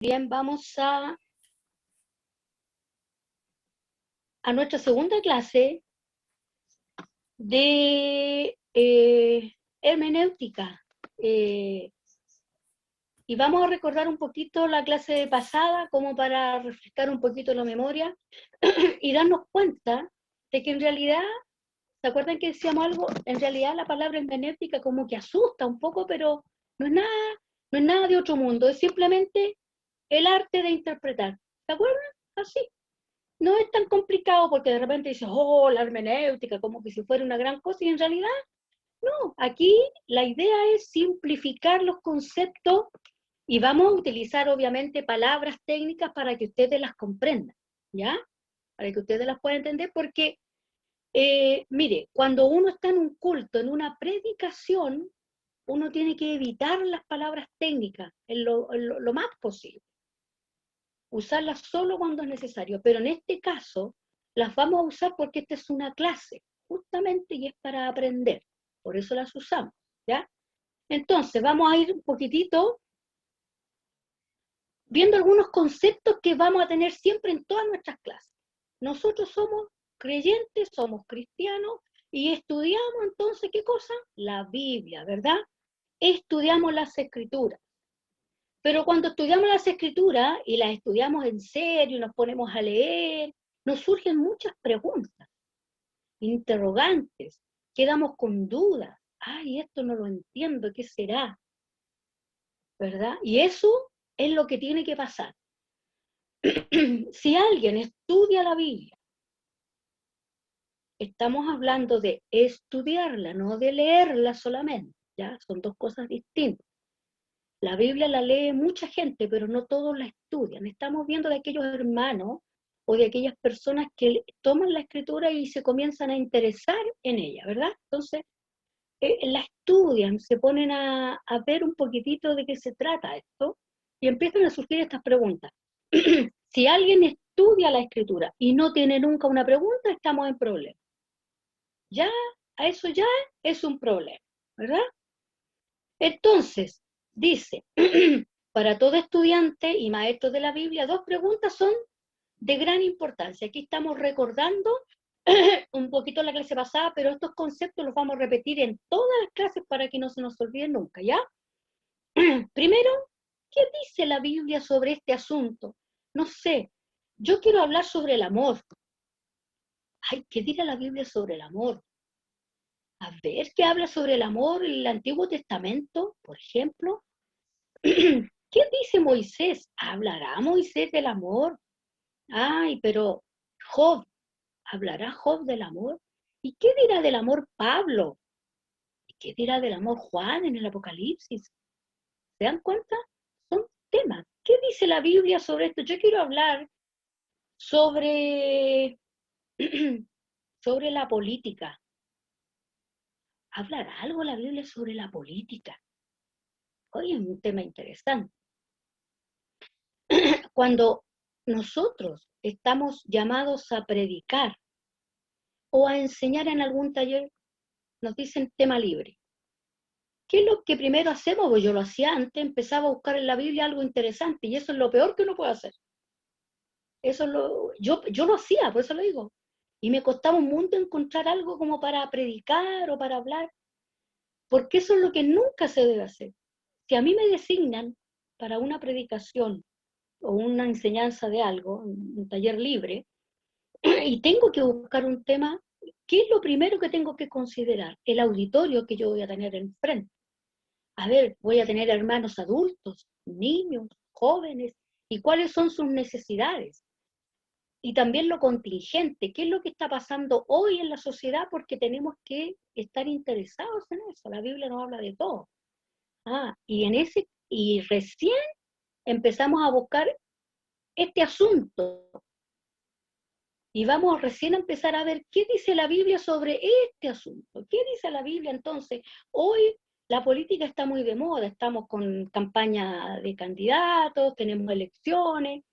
Bien, vamos a nuestra segunda clase de hermenéutica. Y vamos a recordar un poquito la clase pasada como para refrescar un poquito la memoria y darnos cuenta de que en realidad, ¿se acuerdan que decíamos algo? En realidad la palabra hermenéutica como que asusta un poco, pero no es nada, no es nada de otro mundo, es simplemente el arte de interpretar. ¿Se acuerdan? Así. No es tan complicado porque de repente dices, oh, la hermenéutica, como que si fuera una gran cosa, y en realidad no. Aquí la idea es simplificar los conceptos y vamos a utilizar obviamente palabras técnicas para que ustedes las comprendan, ¿ya? Para que ustedes las puedan entender, porque, mire, cuando uno está en un culto, en una predicación, uno tiene que evitar las palabras técnicas en lo más posible. Usarlas solo cuando es necesario, pero en este caso las vamos a usar porque esta es una clase, justamente, y es para aprender, por eso las usamos, ¿ya? Entonces, vamos a ir un poquitito viendo algunos conceptos que vamos a tener siempre en todas nuestras clases. Nosotros somos creyentes, somos cristianos, y estudiamos entonces, ¿qué cosa? La Biblia, ¿verdad? Estudiamos las Escrituras. Pero cuando estudiamos las escrituras y las estudiamos en serio, nos ponemos a leer, nos surgen muchas preguntas, interrogantes, quedamos con dudas. Ay, esto no lo entiendo, ¿qué será? ¿Verdad? Y eso es lo que tiene que pasar. Si alguien estudia la Biblia, estamos hablando de estudiarla, no de leerla solamente, ¿ya? Son dos cosas distintas. La Biblia la lee mucha gente, pero no todos la estudian. Estamos viendo de aquellos hermanos o de aquellas personas que toman la escritura y se comienzan a interesar en ella, ¿verdad? Entonces, la estudian, se ponen a ver un poquitito de qué se trata esto y empiezan a surgir estas preguntas. Si alguien estudia la escritura y no tiene nunca una pregunta, estamos en problema. Ya, a eso ya es un problema, ¿verdad? Entonces, dice, para todo estudiante y maestro de la Biblia, dos preguntas son de gran importancia. Aquí estamos recordando un poquito la clase pasada, pero estos conceptos los vamos a repetir en todas las clases para que no se nos olviden nunca, ¿ya? Primero, ¿qué dice la Biblia sobre este asunto? No sé, yo quiero hablar sobre el amor. Ay, ¿qué dirá la Biblia sobre el amor? A ver, ¿qué habla sobre el amor en el Antiguo Testamento, por ejemplo? ¿Qué dice Moisés? ¿Hablará Moisés del amor? Ay, pero Job, ¿hablará Job del amor? ¿Y qué dirá del amor Pablo? ¿Y qué dirá del amor Juan en el Apocalipsis? ¿Se dan cuenta? Son temas. ¿Qué dice la Biblia sobre esto? Yo quiero hablar sobre, sobre la política. ¿Hablará algo la Biblia sobre la política? Hoy es un tema interesante. Cuando nosotros estamos llamados a predicar o a enseñar en algún taller, nos dicen tema libre. ¿Qué es lo que primero hacemos? Pues yo lo hacía antes, empezaba a buscar en la Biblia algo interesante y eso es lo peor que uno puede hacer. Yo lo hacía, por eso lo digo. Y me costaba un mundo encontrar algo como para predicar o para hablar, porque eso es lo que nunca se debe hacer. Si a mí me designan para una predicación o una enseñanza de algo, un taller libre, y tengo que buscar un tema, ¿qué es lo primero que tengo que considerar? El auditorio que yo voy a tener enfrente. A ver, voy a tener hermanos adultos, niños, jóvenes, y cuáles son sus necesidades. Y también lo contingente, qué es lo que está pasando hoy en la sociedad, porque tenemos que estar interesados en eso. La Biblia nos habla de todo. Y recién empezamos a buscar este asunto. Y vamos recién a empezar a ver qué dice la Biblia sobre este asunto. ¿Qué dice la Biblia entonces? Hoy la política está muy de moda, estamos con campaña de candidatos, tenemos elecciones.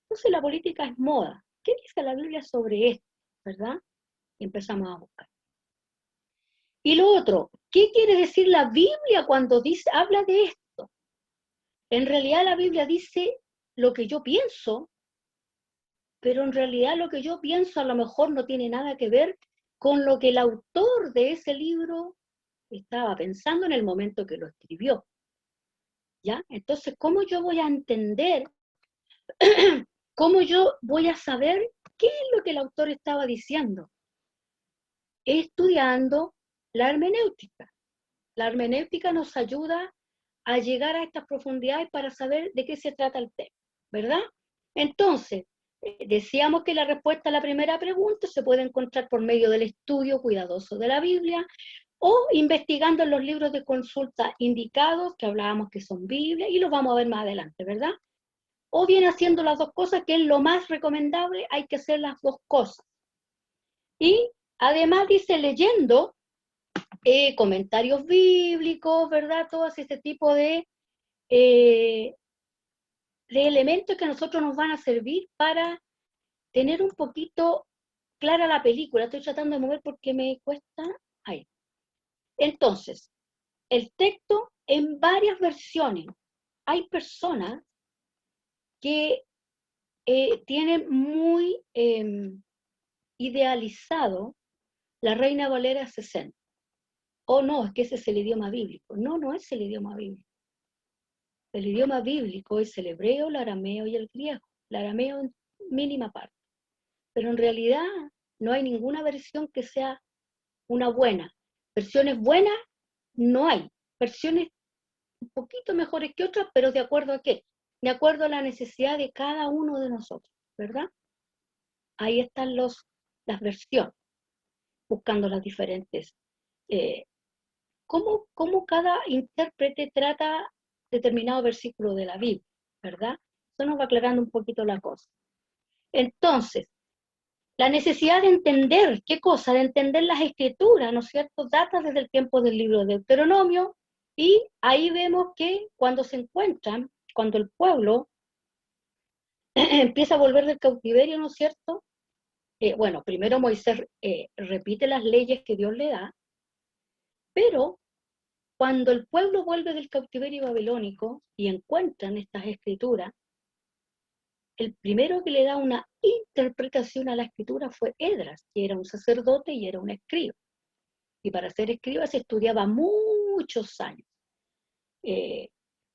Entonces la política es moda. ¿Qué dice la Biblia sobre esto? ¿Verdad? Y empezamos a buscar. Y lo otro, ¿qué quiere decir la Biblia cuando habla de esto? En realidad la Biblia dice lo que yo pienso, pero en realidad lo que yo pienso a lo mejor no tiene nada que ver con lo que el autor de ese libro estaba pensando en el momento que lo escribió. ¿Ya? Entonces, ¿cómo yo voy a entender, cómo yo voy a saber qué es lo que el autor estaba diciendo? Estudiando la hermenéutica. La hermenéutica nos ayuda a llegar a estas profundidades para saber de qué se trata el tema, ¿verdad? Entonces, decíamos que la respuesta a la primera pregunta se puede encontrar por medio del estudio cuidadoso de la Biblia o investigando en los libros de consulta indicados, que hablábamos que son Biblia, y los vamos a ver más adelante, ¿verdad? O bien haciendo las dos cosas, que es lo más recomendable, hay que hacer las dos cosas. Y además dice leyendo comentarios bíblicos, ¿verdad? Todo este tipo de elementos que a nosotros nos van a servir para tener un poquito clara la película. Estoy tratando de mover porque me cuesta. Ahí. Entonces, el texto en varias versiones. Hay personas que tienen muy idealizado la Reina Valera 60. Oh, no, es que ese es el idioma bíblico. No, no es el idioma bíblico. El idioma bíblico es el hebreo, el arameo y el griego. El arameo en mínima parte. Pero en realidad no hay ninguna versión que sea una buena. Versiones buenas no hay. Versiones un poquito mejores que otras, pero ¿de acuerdo a qué? De acuerdo a la necesidad de cada uno de nosotros, ¿verdad? Ahí están las versiones, buscando las diferentes. Eh, cómo cada intérprete trata determinado versículo de la Biblia, ¿verdad? Eso nos va aclarando un poquito la cosa. Entonces, la necesidad de entender, ¿qué cosa? De entender las escrituras, ¿no es cierto? Data desde el tiempo del libro de Deuteronomio, y ahí vemos que cuando se encuentran, cuando el pueblo empieza a volver del cautiverio, ¿no es cierto? Bueno, primero Moisés repite las leyes que Dios le da, pero cuando el pueblo vuelve del cautiverio babilónico y encuentran estas escrituras, el primero que le da una interpretación a la escritura fue Esdras, que era un sacerdote y era un escriba. Y para ser escriba se estudiaba muchos años.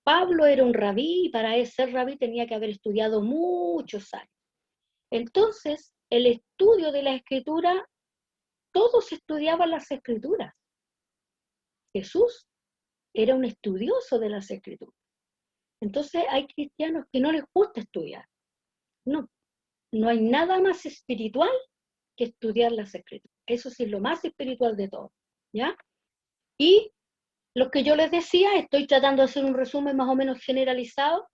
Pablo era un rabí y para ser rabí tenía que haber estudiado muchos años. Entonces, el estudio de la escritura, todos estudiaban las escrituras. Jesús era un estudioso de las escrituras. Entonces hay cristianos que no les gusta estudiar. No, no hay nada más espiritual que estudiar las escrituras. Eso sí es lo más espiritual de todo, ¿ya? Y lo que yo les decía, estoy tratando de hacer un resumen más o menos generalizado,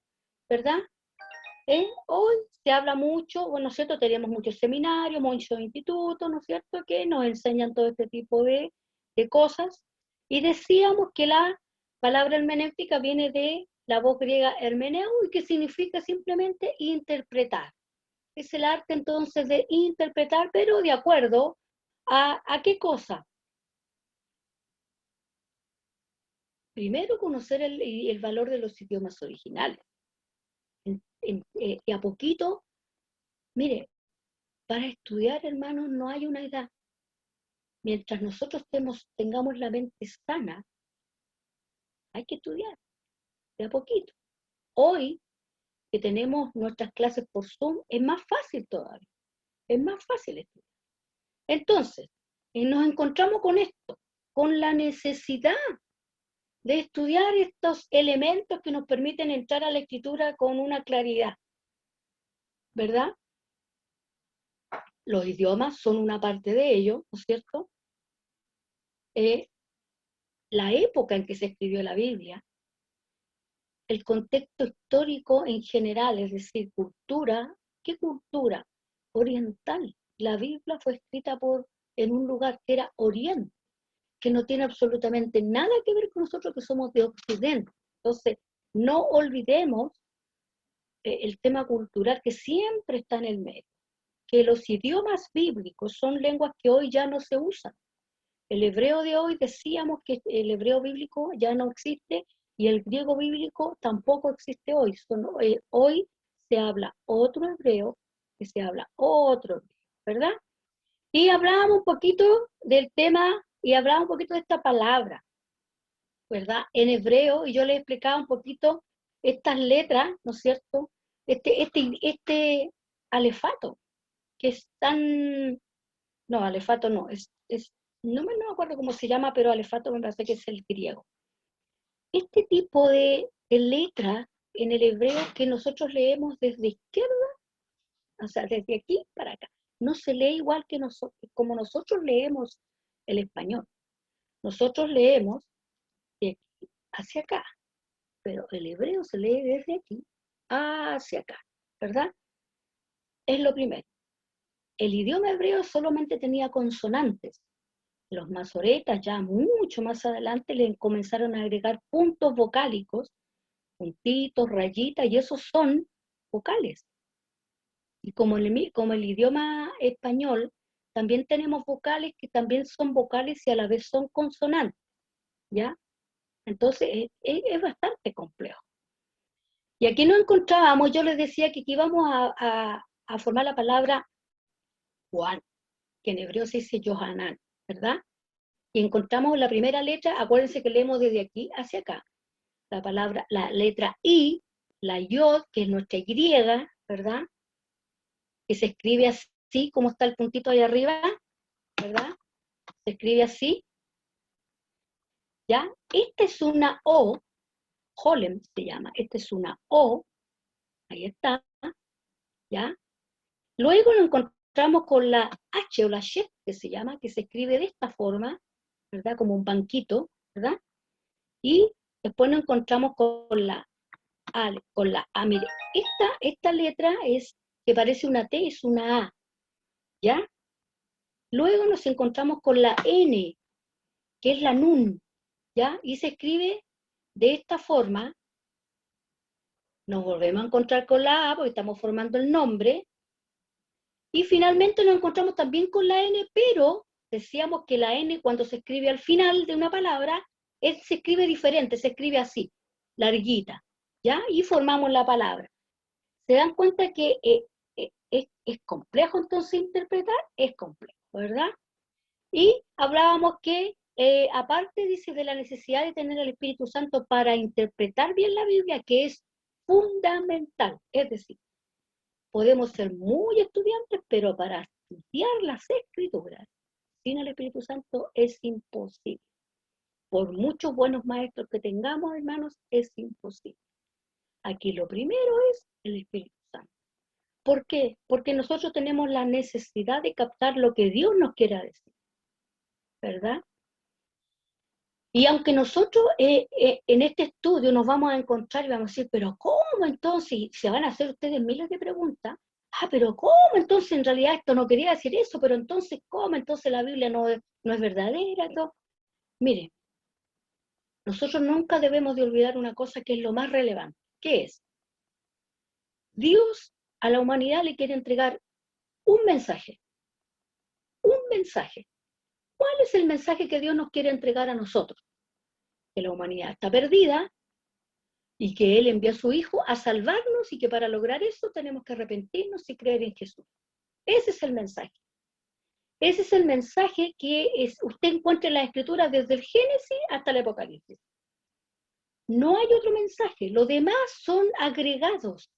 ¿verdad? Hoy se habla mucho, bueno, ¿no es cierto? Tenemos muchos seminarios, muchos institutos, ¿no es cierto?, que nos enseñan todo este tipo de cosas. Y decíamos que la palabra hermenéutica viene de la voz griega hermeneu, y que significa simplemente interpretar. Es el arte entonces de interpretar, pero de acuerdo a qué cosa. Primero, conocer el valor de los idiomas originales. Y a poquito, mire, para estudiar, hermanos, no hay una edad. Mientras nosotros tengamos la mente sana, hay que estudiar, de a poquito. Hoy, que tenemos nuestras clases por Zoom, es más fácil todavía. Es más fácil estudiar. Entonces, nos encontramos con esto, con la necesidad de estudiar estos elementos que nos permiten entrar a la escritura con una claridad, ¿verdad? Los idiomas son una parte de ello, ¿no es cierto? La época en que se escribió la Biblia, el contexto histórico en general, es decir, cultura. ¿Qué cultura? Oriental. La Biblia fue escrita en un lugar que era Oriente, que no tiene absolutamente nada que ver con nosotros que somos de Occidente. Entonces, no olvidemos el tema cultural que siempre está en el medio, que los idiomas bíblicos son lenguas que hoy ya no se usan. El hebreo de hoy, decíamos que el hebreo bíblico ya no existe, y el griego bíblico tampoco existe hoy. Hoy se habla otro hebreo, que se habla otro hebreo, ¿verdad? Y hablábamos un poquito del tema y hablábamos un poquito de esta palabra, ¿verdad? En hebreo, y yo les explicaba un poquito estas letras, ¿no es cierto? Este alefato, que es tan, no, alefato no, no me acuerdo cómo se llama, pero alefato me parece que es el griego. Este tipo de letra en el hebreo que nosotros leemos desde izquierda, o sea, desde aquí para acá, no se lee igual que nosotros, como nosotros leemos el español. Nosotros leemos de aquí hacia acá, pero el hebreo se lee desde aquí hacia acá, ¿verdad? Es lo primero. El idioma hebreo solamente tenía consonantes. Los masoretas ya mucho más adelante le comenzaron a agregar puntos vocálicos, puntitos, rayitas, y esos son vocales. Y como el idioma español, también tenemos vocales que también son vocales y a la vez son consonantes, ¿ya? Entonces es bastante complejo. Y aquí nos encontrábamos, yo les decía que aquí íbamos a formar la palabra Juan, que en hebreo se dice Yohanan, ¿verdad? Y encontramos la primera letra, acuérdense que leemos desde aquí hacia acá, la palabra, la letra I, la Yod, que es nuestra Y, ¿verdad? Que se escribe así, como está el puntito ahí arriba, ¿verdad? Se escribe así, ¿ya? Esta es una O, Holem se llama, esta es una O, ahí está, ¿ya? Luego nos encontramos con la H o la Shet, que se llama, que se escribe de esta forma, ¿verdad? Como un banquito, ¿verdad? Y después nos encontramos con la A. Mire, esta letra es, que parece una T, es una A, ¿ya? Luego nos encontramos con la N, que es la Nun, ¿ya? Y se escribe de esta forma. Nos volvemos a encontrar con la A, porque estamos formando el nombre. Y finalmente nos encontramos también con la N, pero decíamos que la N cuando se escribe al final de una palabra, se escribe diferente, se escribe así, larguita, ¿ya? Y formamos la palabra. ¿Se dan cuenta que es complejo entonces interpretar? Es complejo, ¿verdad? Y hablábamos que, aparte, dice, de la necesidad de tener el Espíritu Santo para interpretar bien la Biblia, que es fundamental, es decir, podemos ser muy estudiantes, pero para estudiar las Escrituras sin el Espíritu Santo es imposible. Por muchos buenos maestros que tengamos, hermanos, es imposible. Aquí lo primero es el Espíritu Santo. ¿Por qué? Porque nosotros tenemos la necesidad de captar lo que Dios nos quiera decir, ¿verdad? Y aunque nosotros en este estudio nos vamos a encontrar y vamos a decir, pero ¿cómo entonces? Y se van a hacer ustedes miles de preguntas. Pero ¿cómo entonces en realidad esto no quería decir eso? Pero entonces, ¿cómo? Entonces la Biblia no es verdadera. Todo. Mire, nosotros nunca debemos de olvidar una cosa que es lo más relevante. ¿Qué es? Dios a la humanidad le quiere entregar un mensaje. Un mensaje. ¿Cuál es el mensaje que Dios nos quiere entregar a nosotros? Que la humanidad está perdida y que Él envió a su Hijo a salvarnos y que para lograr eso tenemos que arrepentirnos y creer en Jesús. Ese es el mensaje. Ese es el mensaje que usted encuentra en la Escritura desde el Génesis hasta el Apocalipsis. No hay otro mensaje. Lo demás son agregados.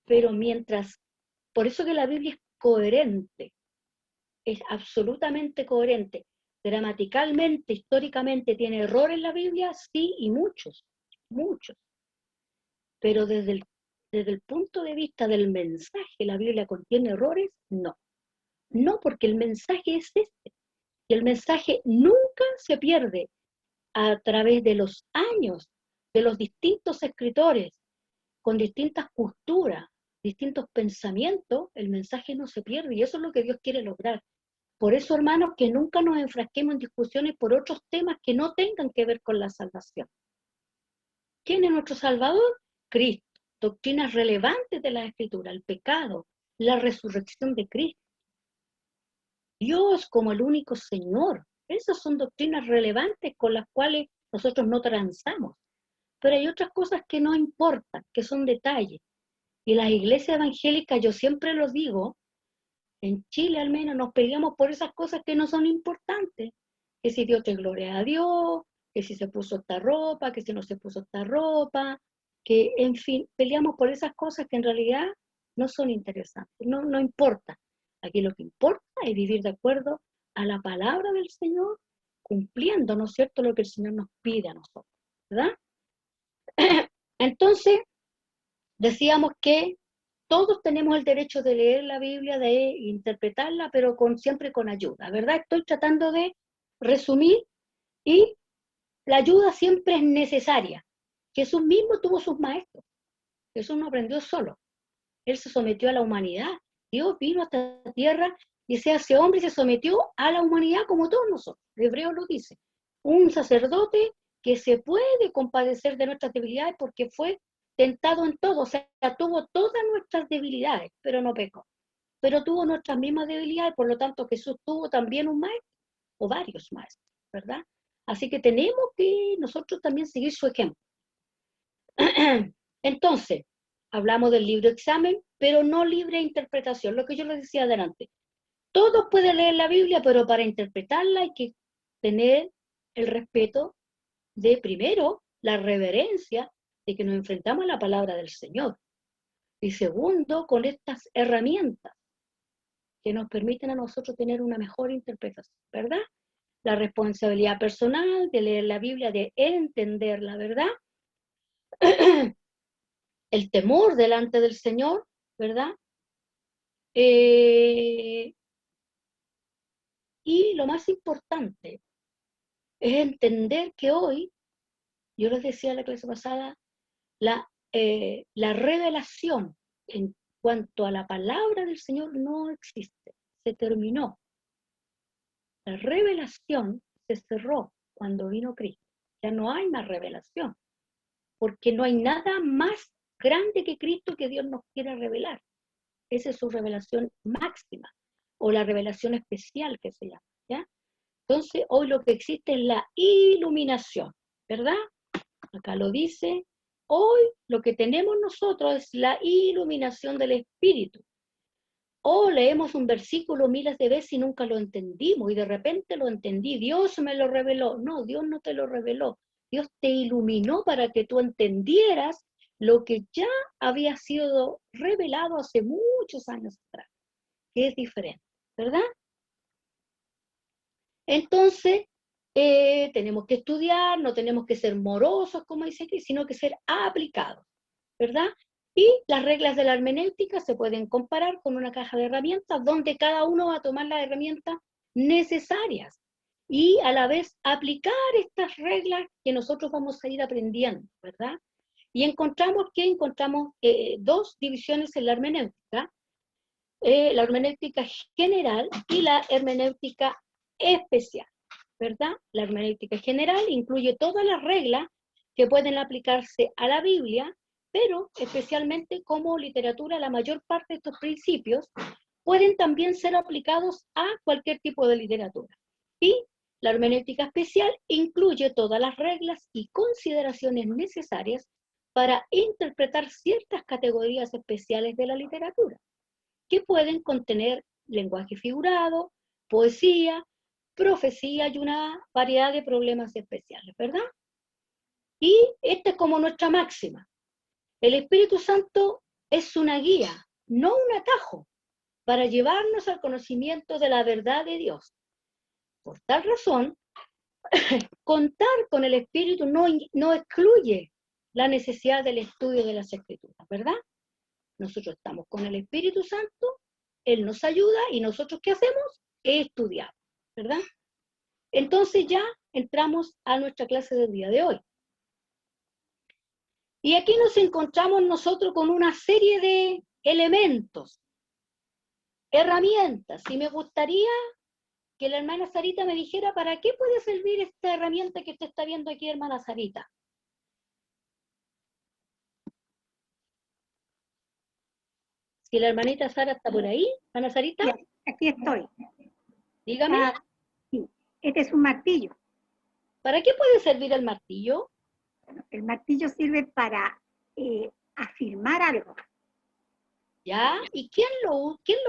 Pero por eso que la Biblia es coherente. Es absolutamente coherente. Gramaticalmente, históricamente, ¿tiene errores en la Biblia? Sí, y muchos, muchos. Pero desde el punto de vista del mensaje, ¿la Biblia contiene errores? No. No, porque el mensaje es este. Y el mensaje nunca se pierde a través de los años, de los distintos escritores, con distintas culturas, distintos pensamientos, el mensaje no se pierde. Y eso es lo que Dios quiere lograr. Por eso, hermanos, que nunca nos enfrasquemos en discusiones por otros temas que no tengan que ver con la salvación. ¿Quién es nuestro Salvador? Cristo. Doctrinas relevantes de la Escritura, el pecado, la resurrección de Cristo. Dios como el único Señor. Esas son doctrinas relevantes con las cuales nosotros no transamos. Pero hay otras cosas que no importan, que son detalles. Y las iglesias evangélicas, yo siempre lo digo, en Chile al menos nos peleamos por esas cosas que no son importantes. Que si Dios te gloria a Dios, que si se puso esta ropa, que si no se puso esta ropa, que en fin, peleamos por esas cosas que en realidad no son interesantes, no importa. Aquí lo que importa es vivir de acuerdo a la palabra del Señor, cumpliendo, ¿no es cierto?, lo que el Señor nos pide a nosotros, ¿verdad? Entonces, decíamos que todos tenemos el derecho de leer la Biblia, de interpretarla, pero siempre con ayuda, ¿verdad? Estoy tratando de resumir y la ayuda siempre es necesaria. Jesús mismo tuvo sus maestros. Jesús no aprendió solo. Él se sometió a la humanidad. Dios vino a esta tierra y se hace hombre y se sometió a la humanidad como todos nosotros. El hebreo lo dice. Un sacerdote que se puede compadecer de nuestras debilidades porque fue tentado en todo, o sea, tuvo todas nuestras debilidades, pero no pecó. Pero tuvo nuestras mismas debilidades, por lo tanto Jesús tuvo también un maestro, o varios maestros, ¿verdad? Así que tenemos que nosotros también seguir su ejemplo. Entonces, hablamos del libro examen, pero no libre interpretación, lo que yo les decía adelante. Todos pueden leer la Biblia, pero para interpretarla hay que tener el respeto de, primero, la reverencia de que nos enfrentamos a la palabra del Señor. Y segundo, con estas herramientas que nos permiten a nosotros tener una mejor interpretación, ¿verdad? La responsabilidad personal de leer la Biblia, de entender la verdad, el temor delante del Señor, ¿verdad? Y lo más importante es entender que hoy, yo les decía en la clase pasada, la revelación en cuanto a la palabra del Señor no existe, se terminó. La revelación se cerró cuando vino Cristo. Ya no hay más revelación, porque no hay nada más grande que Cristo que Dios nos quiera revelar. Esa es su revelación máxima, o la revelación especial que se llama, ¿ya? Entonces, hoy lo que existe es la iluminación, ¿verdad? Acá lo dice, hoy lo que tenemos nosotros es la iluminación del Espíritu. O leemos un versículo miles de veces y nunca lo entendimos, y de repente lo entendí, Dios me lo reveló. No, Dios no te lo reveló, Dios te iluminó para que tú entendieras lo que ya había sido revelado hace muchos años atrás, que es diferente, ¿verdad? Entonces, tenemos que estudiar, no tenemos que ser morosos, como dice aquí, sino que ser aplicados, ¿verdad? Y las reglas de la hermenéutica se pueden comparar con una caja de herramientas donde cada uno va a tomar las herramientas necesarias y a la vez aplicar estas reglas que nosotros vamos a ir aprendiendo, ¿verdad? Y encontramos dos divisiones en la hermenéutica general y la hermenéutica especial, ¿verdad? La hermenéutica general incluye todas las reglas que pueden aplicarse a la Biblia, pero especialmente como literatura, la mayor parte de estos principios pueden también ser aplicados a cualquier tipo de literatura. Y la hermenéutica especial incluye todas las reglas y consideraciones necesarias para interpretar ciertas categorías especiales de la literatura, que pueden contener lenguaje figurado, poesía, profecía y una variedad de problemas especiales, ¿verdad? Y esta es como nuestra máxima. El Espíritu Santo es una guía, no un atajo, para llevarnos al conocimiento de la verdad de Dios. Por tal razón, contar con el Espíritu no excluye la necesidad del estudio de las Escrituras, ¿verdad? Nosotros estamos con el Espíritu Santo, Él nos ayuda y nosotros ¿qué hacemos? Estudiar, ¿verdad? Entonces ya entramos a nuestra clase del día de hoy. Y aquí nos encontramos nosotros con una serie de elementos, herramientas, y me gustaría que la hermana Sarita me dijera para qué puede servir esta herramienta que usted está viendo aquí, hermana Sarita. Si la hermanita Sara está por ahí, hermana Sarita. Sí, aquí estoy. Dígame. Sí. Este es un martillo. ¿Para qué puede servir el martillo? El martillo sirve para afirmar algo. ¿Ya? ¿Y quién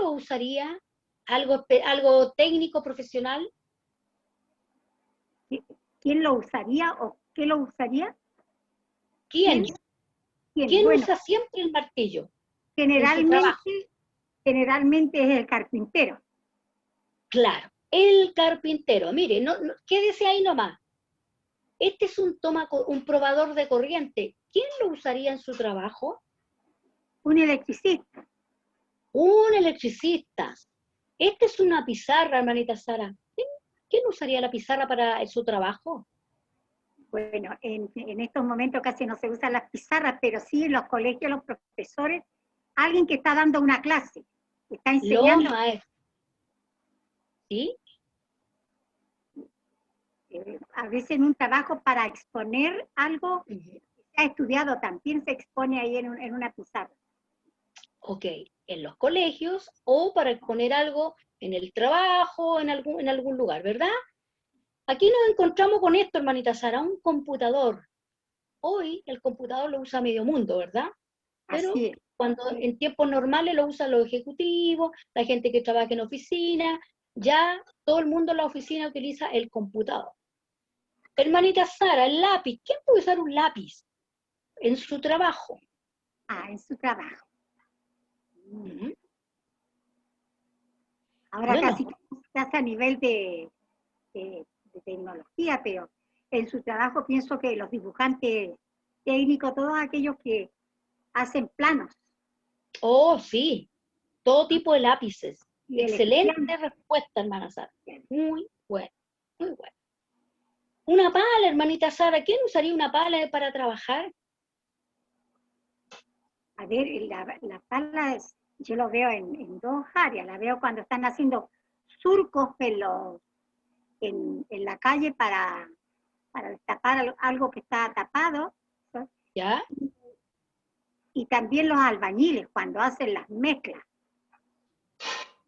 lo usaría? ¿Algo técnico, profesional? ¿Quién lo usaría o qué lo usaría? ¿Quién? ¿Quién? ¿Quién? ¿Quién Bueno, usa siempre el martillo en su trabajo? generalmente, generalmente es el carpintero. Claro, el carpintero. Mire, quédese ahí nomás. Este es un probador de corriente. ¿Quién lo usaría en su trabajo? Un electricista. Un electricista. Esta es una pizarra, hermanita Sara. ¿Quién usaría la pizarra para su trabajo? Bueno, en estos momentos casi no se usan las pizarras, pero sí en los colegios, los profesores, alguien que está dando una clase, que está Los enseñando, maestros, ¿sí? a veces en un trabajo para exponer algo Ujú. que se ha estudiado, también se expone ahí en una pizarra. Ok, en los colegios o para exponer algo en el trabajo, en algún lugar, ¿verdad? Aquí nos encontramos con esto, hermanita Sara, un computador. Hoy el computador lo usa medio mundo, ¿verdad? Pero Así es. cuando en tiempos normales lo usan los ejecutivos, la gente que trabaja en oficina, ya todo el mundo en la oficina utiliza el computador. Hermanita Sara, el lápiz, ¿quién puede usar un lápiz en su trabajo? En su trabajo. Ujú. Ahora Bueno, casi que se hace a nivel de tecnología, pero en su trabajo pienso que los dibujantes técnicos, todos aquellos que hacen planos oh sí, todo tipo de lápices. y Excelente electrónicos, respuesta, hermana Sara. Muy bueno, muy bueno. Una pala, hermanita Sara, ¿quién usaría una pala para trabajar? a ver, la pala yo lo veo en dos áreas, la veo cuando están haciendo surcos en la calle para destapar algo que está tapado, ¿no? ¿Ya? Y también los albañiles cuando hacen las mezclas.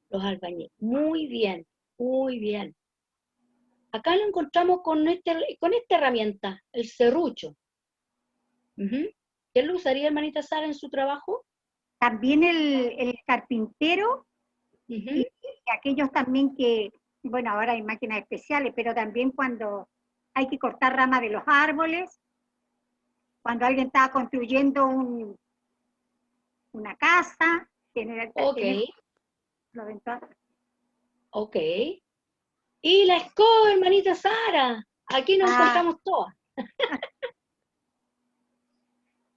Los albañiles. Muy bien, muy bien. Acá lo encontramos con esta herramienta, el serrucho. Ujú. ¿Quién lo usaría, hermanita Sara, en su trabajo? También el carpintero Ujú. y aquellos también que, bueno, ahora hay máquinas especiales, pero también cuando hay que cortar ramas de los árboles, cuando alguien está construyendo una casa, Ok, en eso lo ven todas. ok. Y la escoba, hermanita Sara. Aquí nos Ah, encontramos todas.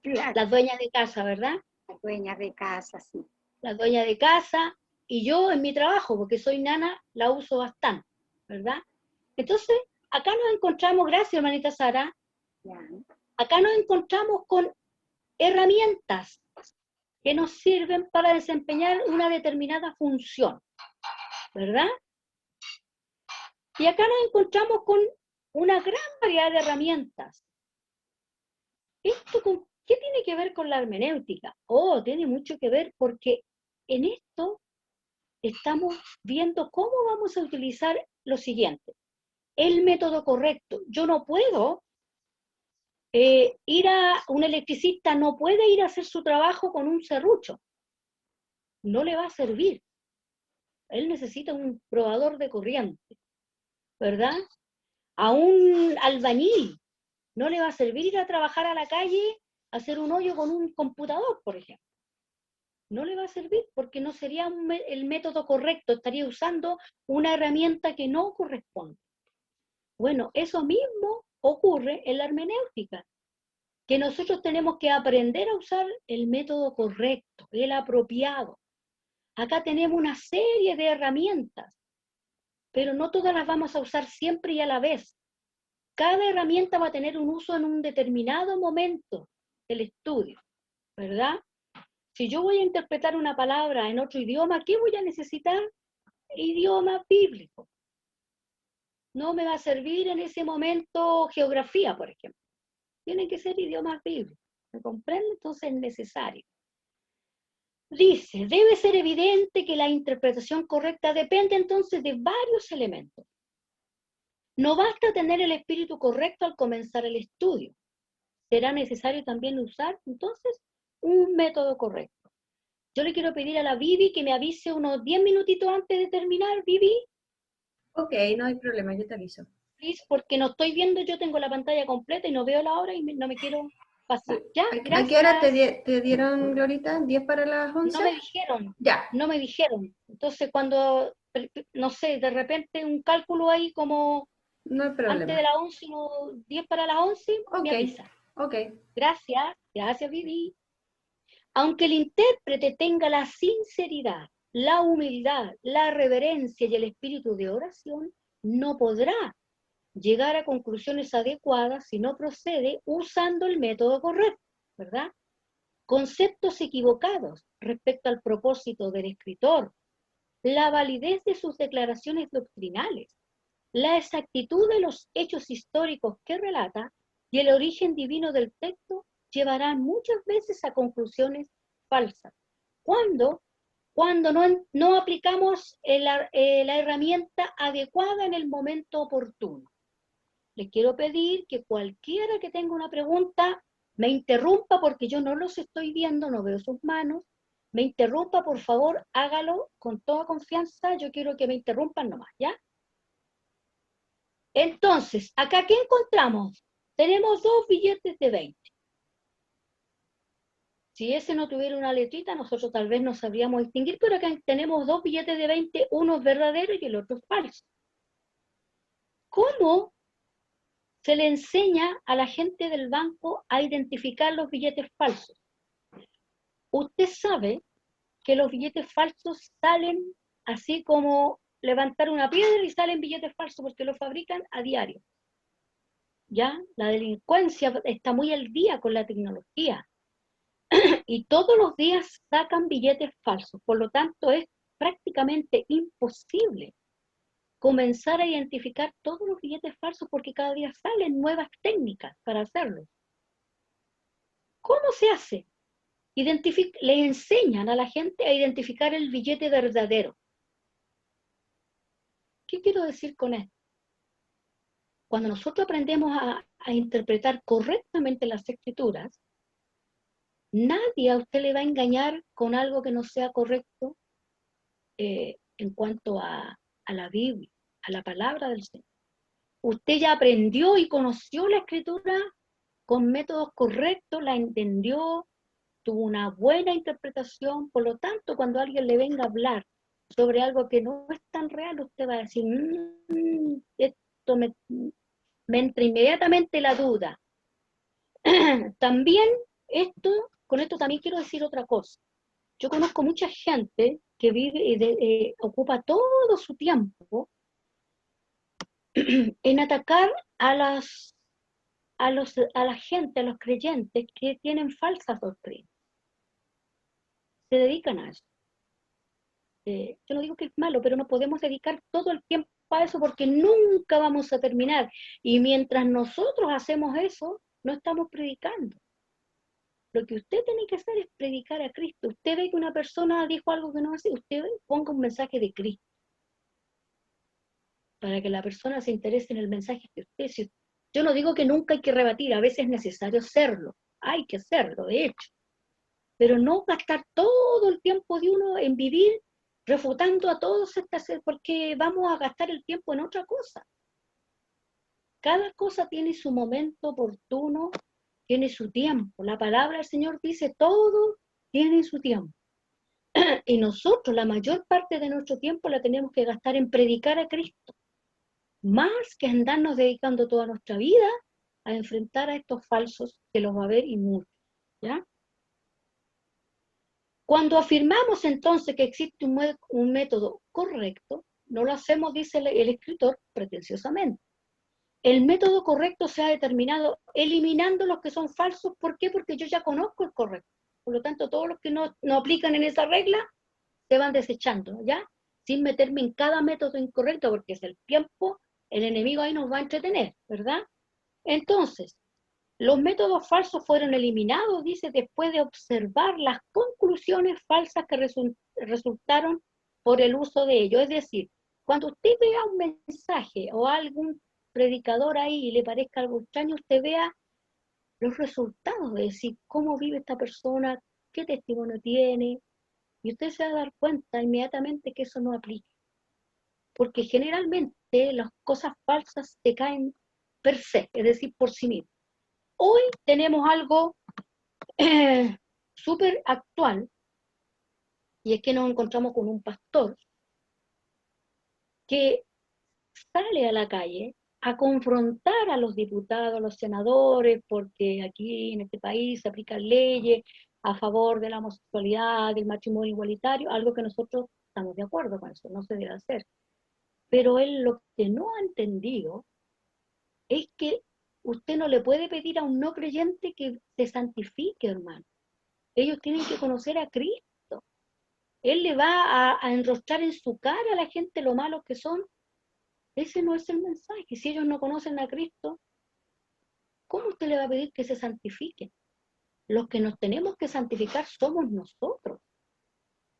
claro, Las dueñas de casa, ¿verdad? las dueñas de casa, sí. Las dueñas de casa. Y yo en mi trabajo, porque soy nana, la uso bastante, ¿verdad? Entonces, acá nos encontramos, gracias, hermanita Sara, Ya. acá nos encontramos con herramientas que nos sirven para desempeñar una determinada función, ¿verdad? Y acá nos encontramos con una gran variedad de herramientas. ¿Qué tiene que ver con la hermenéutica? Oh, tiene mucho que ver porque en esto estamos viendo cómo vamos a utilizar lo siguiente. El método correcto. Yo no puedo un electricista no puede ir a hacer su trabajo con un serrucho. No le va a servir. Él necesita un probador de corriente, ¿verdad? A un albañil no le va a servir ir a trabajar a la calle, a hacer un hoyo con un computador, por ejemplo. No le va a servir porque no sería el método correcto, estaría usando una herramienta que no corresponde. Bueno, eso mismo ocurre en la hermenéutica, que nosotros tenemos que aprender a usar el método correcto, el apropiado. Acá tenemos una serie de herramientas, pero no todas las vamos a usar siempre y a la vez. Cada herramienta va a tener un uso en un determinado momento del estudio, ¿verdad? Si yo voy a interpretar una palabra en otro idioma, ¿qué voy a necesitar? Idioma bíblico. No me va a servir en ese momento geografía, por ejemplo. Tienen que ser idiomas bíblicos. ¿Me comprende? Entonces es necesario. Dice, debe ser evidente que la interpretación correcta depende entonces de varios elementos. No basta tener el espíritu correcto al comenzar el estudio. Será necesario también usar entonces un método correcto. Yo le quiero pedir a la Vivi que me avise unos 10 minutitos antes de terminar, Vivi, Ok, no hay problema, yo te aviso. please, porque no estoy viendo, yo tengo la pantalla completa y no veo la hora y no me quiero pasar. ¿Ya? ¿A qué hora Gracias. te dieron, Glorita? ¿10 para las 11? No me dijeron, Ya, no me dijeron. Entonces cuando, no sé, de repente un cálculo ahí como no hay antes de problema. las 11, o 10 para las 11, me Ok, avisa. ok. Gracias, gracias Vivi. Aunque el intérprete tenga la sinceridad, la humildad, la reverencia y el espíritu de oración, no podrá llegar a conclusiones adecuadas si no procede usando el método correcto, ¿verdad? Conceptos equivocados respecto al propósito del escritor, la validez de sus declaraciones doctrinales, la exactitud de los hechos históricos que relata y el origen divino del texto llevarán muchas veces a conclusiones falsas. ¿Cuándo? Cuando no aplicamos la herramienta adecuada en el momento oportuno. Les quiero pedir que cualquiera que tenga una pregunta me interrumpa porque yo no los estoy viendo, no veo sus manos. Me interrumpa, por favor, hágalo con toda confianza. Yo quiero que me interrumpan nomás, ¿ya? Entonces, ¿acá qué encontramos? Tenemos dos billetes de 20. Si ese no tuviera una letrita, nosotros tal vez no sabríamos distinguir, pero acá tenemos dos billetes de 20, uno es verdadero y el otro es falso. ¿Cómo se le enseña a la gente del banco a identificar los billetes falsos? Usted sabe que los billetes falsos salen así como levantar una piedra y salen billetes falsos porque los fabrican a diario. ¿Ya? La delincuencia está muy al día con la tecnología y todos los días sacan billetes falsos. Por lo tanto, es prácticamente imposible comenzar a identificar todos los billetes falsos porque cada día salen nuevas técnicas para hacerlo. ¿Cómo se hace? Le enseñan a la gente a identificar el billete verdadero. ¿Qué quiero decir con esto? Cuando nosotros aprendemos a interpretar correctamente las escrituras, nadie a usted le va a engañar con algo que no sea correcto en cuanto a la Biblia, a la palabra del Señor. Usted ya aprendió y conoció la escritura con métodos correctos, la entendió, tuvo una buena interpretación, por lo tanto, cuando alguien le venga a hablar sobre algo que no es tan real, usted va a decir, esto me entra inmediatamente la duda. También con esto también quiero decir otra cosa. Yo conozco mucha gente que vive y ocupa todo su tiempo en atacar a la gente, a los creyentes que tienen falsas doctrinas. Se dedican a eso. Yo no digo que es malo, pero no podemos dedicar todo el tiempo a eso porque nunca vamos a terminar. Y mientras nosotros hacemos eso, no estamos predicando. Lo que usted tiene que hacer es predicar a Cristo. Usted ve que una persona dijo algo que no hace, usted ponga un mensaje de Cristo para que la persona se interese en el mensaje que usted. Yo no digo que nunca hay que rebatir, a veces es necesario hacerlo, hay que hacerlo, de hecho, pero no gastar todo el tiempo de uno en vivir refutando a todos estas, porque vamos a gastar el tiempo en otra cosa. Cada cosa tiene su momento oportuno, tiene su tiempo. La palabra del Señor dice, todo tiene su tiempo. Y nosotros la mayor parte de nuestro tiempo la tenemos que gastar en predicar a Cristo, más que andarnos dedicando toda nuestra vida a enfrentar a estos falsos, que los va a haber y muchos, ¿ya? Cuando afirmamos entonces que existe un método correcto, no lo hacemos, dice el escritor, pretenciosamente. El método correcto se ha determinado eliminando los que son falsos. ¿Por qué? Porque yo ya conozco el correcto. Por lo tanto, todos los que no aplican en esa regla se van desechando, ¿ya? Sin meterme en cada método incorrecto, porque es el tiempo, el enemigo ahí nos va a entretener, ¿verdad? Entonces, los métodos falsos fueron eliminados, dice, después de observar las conclusiones falsas que resultaron por el uso de ellos. Es decir, cuando usted vea un mensaje o algún predicador ahí y le parezca algo extraño, usted vea los resultados, de decir, cómo vive esta persona, qué testimonio tiene, Y usted se va a dar cuenta inmediatamente que eso no aplica. Porque generalmente las cosas falsas se caen per se, es decir, por sí mismas. Hoy tenemos algo súper actual, y es que nos encontramos con un pastor que sale a la calle a confrontar a los diputados, a los senadores, porque aquí en este país se aplican leyes a favor de la homosexualidad, del matrimonio igualitario, algo que nosotros estamos de acuerdo con eso, no se debe hacer. Pero él lo que no ha entendido es que usted no le puede pedir a un no creyente que se santifique, hermano. Ellos tienen que conocer a Cristo. Él le va a enrostrar en su cara a la gente lo malos que son. Ese no es el mensaje. Si ellos no conocen a Cristo, ¿cómo usted le va a pedir que se santifiquen? Los que nos tenemos que santificar somos nosotros.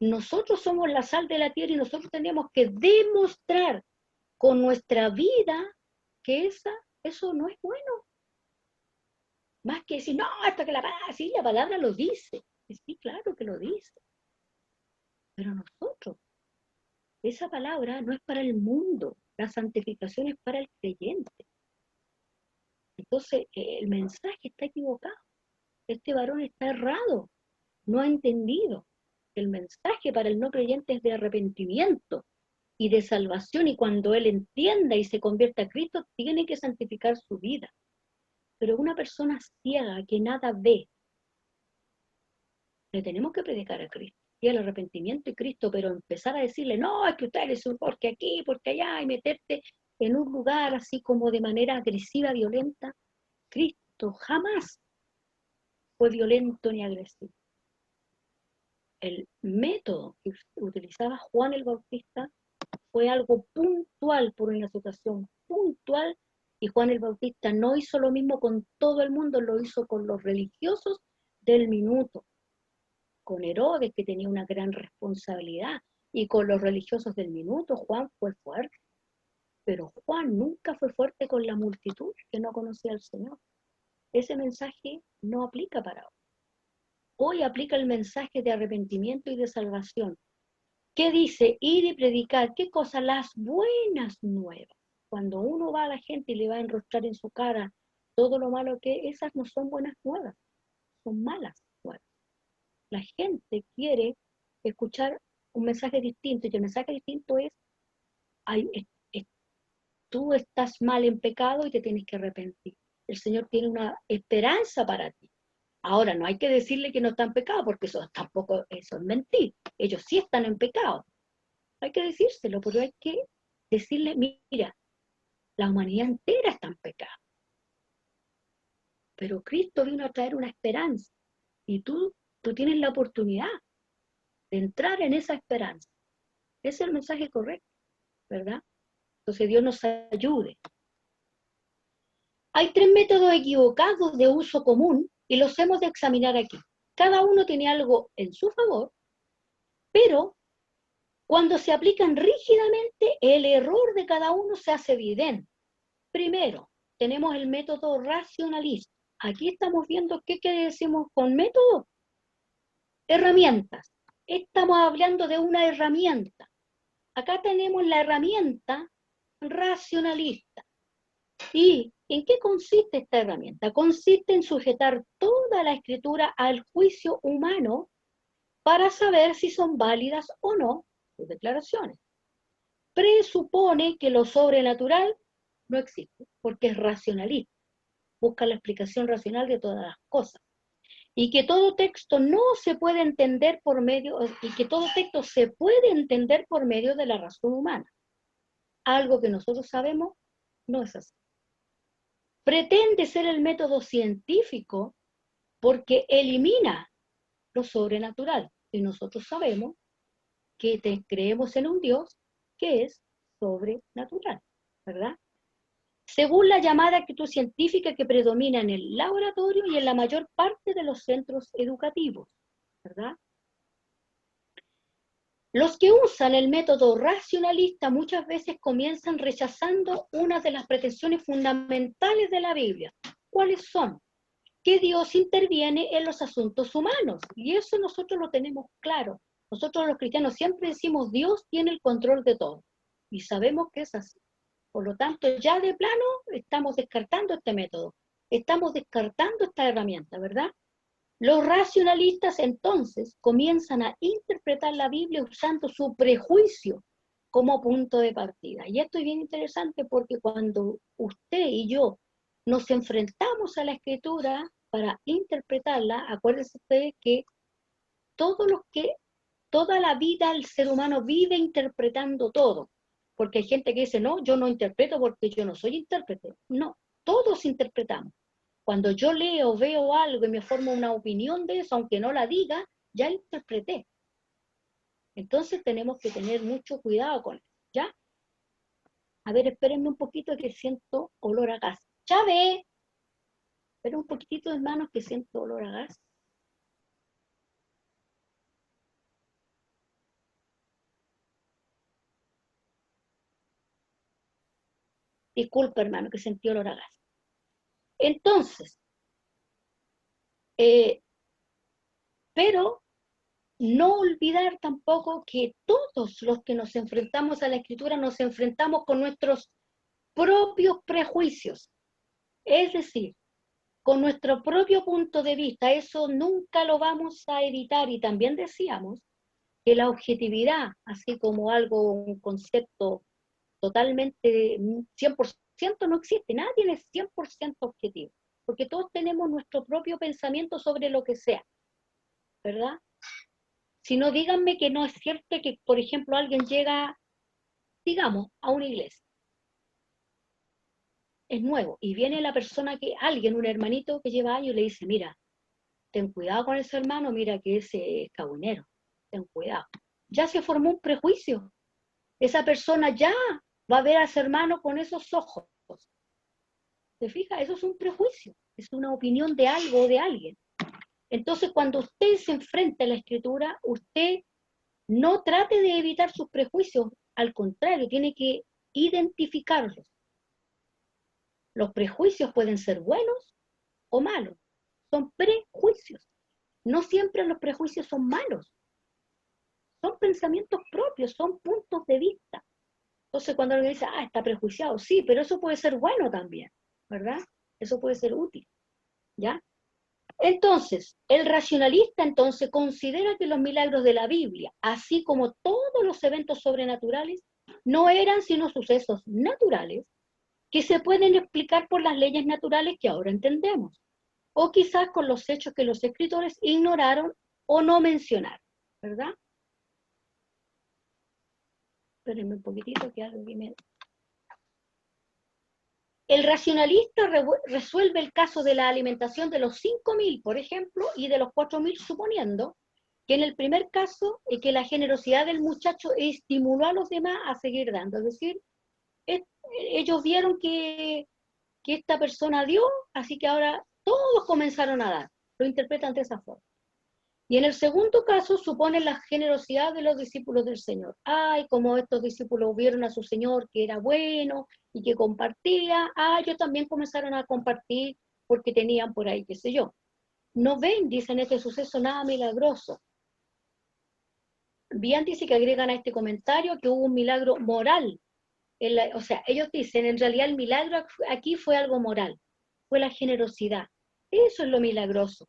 Nosotros somos la sal de la tierra y nosotros tenemos que demostrar con nuestra vida que eso no es bueno. Más que decir, no, hasta que sí, la palabra lo dice. Sí, claro que lo dice. Pero nosotros, esa palabra no es para el mundo, la santificación es para el creyente. Entonces, el mensaje está equivocado. Este varón está errado, no ha entendido. El mensaje para el no creyente es de arrepentimiento y de salvación, y cuando él entienda y se convierta a Cristo, tiene que santificar su vida. Pero una persona ciega que nada ve, le tenemos que predicar a Cristo y el arrepentimiento y Cristo, pero empezar a decirle, no, es que usted es un porque aquí, porque allá, y meterte en un lugar así como de manera agresiva, violenta. Cristo jamás fue violento ni agresivo. El método que utilizaba Juan el Bautista fue algo puntual por una situación puntual, y Juan el Bautista no hizo lo mismo con todo el mundo, lo hizo con los religiosos del minuto, con Herodes, que tenía una gran responsabilidad, y con los religiosos del minuto. Juan fue fuerte, pero Juan nunca fue fuerte con la multitud que no conocía al Señor. Ese mensaje no aplica para hoy. Hoy aplica el mensaje de arrepentimiento y de salvación. ¿Qué dice? Ir y predicar. ¿Qué cosa? Las buenas nuevas. Cuando uno va a la gente y le va a enrostrar en su cara todo lo malo que es, esas no son buenas nuevas, son malas nuevas. La gente quiere escuchar un mensaje distinto, y el mensaje distinto es, tú estás mal en pecado y te tienes que arrepentir. El Señor tiene una esperanza para ti. Ahora, no hay que decirle que no están en pecado, porque eso es mentir. Ellos sí están en pecado. Hay que decírselo, pero hay que decirle, mira, la humanidad entera está en pecado. Pero Cristo vino a traer una esperanza, y tú tienes la oportunidad de entrar en esa esperanza. Ese es el mensaje correcto, ¿verdad? Entonces Dios nos ayude. Hay 3 métodos equivocados de uso común y los hemos de examinar aquí. Cada uno tiene algo en su favor, pero cuando se aplican rígidamente, el error de cada uno se hace evidente. Primero, tenemos el método racionalista. Aquí estamos viendo qué decimos con método. Herramientas. Estamos hablando de una herramienta. Acá tenemos la herramienta racionalista. ¿Y en qué consiste esta herramienta? Consiste en sujetar toda la escritura al juicio humano para saber si son válidas o no sus declaraciones. Presupone que lo sobrenatural no existe, porque es racionalista. Busca la explicación racional de todas las cosas. Y que todo texto no se puede entender por medio, y que todo texto se puede entender por medio de la razón humana. Algo que nosotros sabemos no es así. Pretende ser el método científico porque elimina lo sobrenatural. Y nosotros sabemos que creemos en un Dios que es sobrenatural, ¿verdad? Según la llamada actitud científica que predomina en el laboratorio y en la mayor parte de los centros educativos, ¿verdad? Los que usan el método racionalista muchas veces comienzan rechazando una de las pretensiones fundamentales de la Biblia. ¿Cuáles son? Que Dios interviene en los asuntos humanos. Y eso nosotros lo tenemos claro. Nosotros los cristianos siempre decimos Dios tiene el control de todo y sabemos que es así. Por lo tanto, ya de plano estamos descartando este método, estamos descartando esta herramienta, ¿verdad? Los racionalistas entonces comienzan a interpretar la Biblia usando su prejuicio como punto de partida. Y esto es bien interesante porque cuando usted y yo nos enfrentamos a la Escritura para interpretarla, acuérdese usted que toda la vida el ser humano vive interpretando todo. Porque hay gente que dice, no, yo no interpreto porque yo no soy intérprete. No, todos interpretamos. Cuando yo leo, veo algo y me formo una opinión de eso, aunque no la diga, ya interpreté. Entonces tenemos que tener mucho cuidado con eso, ¿ya? A ver, espérenme un poquito que siento olor a gas. ¡Chávez! Espera un poquitito, hermanos, que siento olor a gas. Disculpa, hermano, que sentí olor a gas. Entonces, pero no olvidar tampoco que todos los que nos enfrentamos a la Escritura nos enfrentamos con nuestros propios prejuicios. Es decir, con nuestro propio punto de vista, eso nunca lo vamos a evitar. Y también decíamos que la objetividad, así como algo, un concepto totalmente 100% no existe, nadie es 100% objetivo, porque todos tenemos nuestro propio pensamiento sobre lo que sea, ¿verdad? Si no, díganme que no es cierto que, por ejemplo, alguien llega, digamos, a una iglesia, es nuevo, y viene la persona alguien, un hermanito que lleva años, le dice, mira, ten cuidado con ese hermano, mira que ese es cabonero, ten cuidado. Ya se formó un prejuicio. Esa persona ya va a ver a ese hermano con esos ojos. ¿Se fija? Eso es un prejuicio, es una opinión de algo o de alguien. Entonces, cuando usted se enfrenta a la Escritura, usted no trate de evitar sus prejuicios, al contrario, tiene que identificarlos. Los prejuicios pueden ser buenos o malos, son prejuicios. No siempre los prejuicios son malos, son pensamientos propios, son puntos de vista. Entonces cuando alguien dice, está prejuiciado, sí, pero eso puede ser bueno también, ¿verdad? Eso puede ser útil, ¿ya? Entonces, el racionalista entonces considera que los milagros de la Biblia, así como todos los eventos sobrenaturales, no eran sino sucesos naturales que se pueden explicar por las leyes naturales que ahora entendemos, o quizás con los hechos que los escritores ignoraron o no mencionaron, ¿verdad? Espérenme un poquitito que algo me... El racionalista resuelve el caso de la alimentación de los 5.000, por ejemplo, y de los 4.000, suponiendo que en el primer caso que la generosidad del muchacho estimuló a los demás a seguir dando. Es decir, ellos vieron que esta persona dio, así que ahora todos comenzaron a dar. Lo interpretan de esa forma. Y en el segundo caso supone la generosidad de los discípulos del Señor. Ay, como estos discípulos vieron a su Señor que era bueno y que compartía, ellos también comenzaron a compartir porque tenían por ahí, qué sé yo. No ven, dicen, este suceso nada milagroso. Bien dice que agregan a este comentario que hubo un milagro moral. O sea, ellos dicen, en realidad el milagro aquí fue algo moral, fue la generosidad. Eso es lo milagroso,